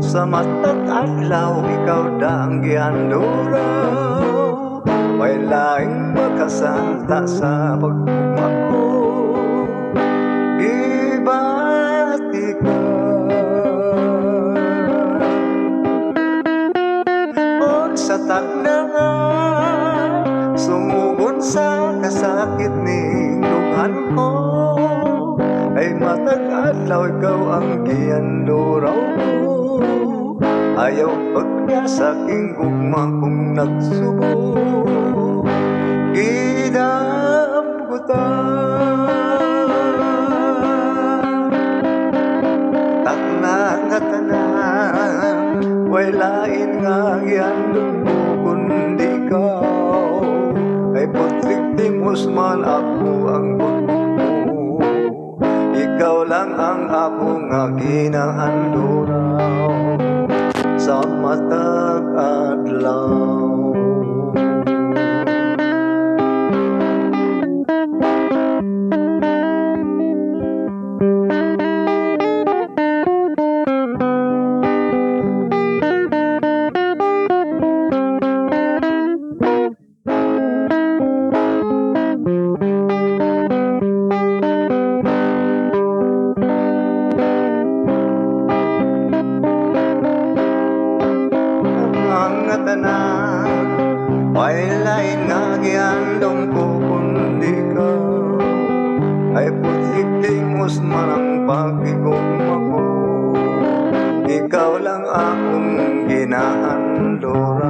Sa mata't adlaw ikaw daang gihanduraw, may laing makasanta sa pagtugma ko. Ibati ka og sa tagnahan, sumugon sa kasakit ning lughan ko. Ay matag adlaw ikaw ang gihanduraw ko. Ayaw pagka sa aking gugma kung nagsubo, gidamgutan takna nga tanan, way lain nga gihandog mo kundi ikaw. Ay putlik timos man ako ang buntog mo, ikaw lang ang ako nga ginahanduraw sa matag adlaw. May lain nga gihandong ko kundi ikaw. Ay putik timos man ang pagigugma ko, ikaw lang akong ginahandura.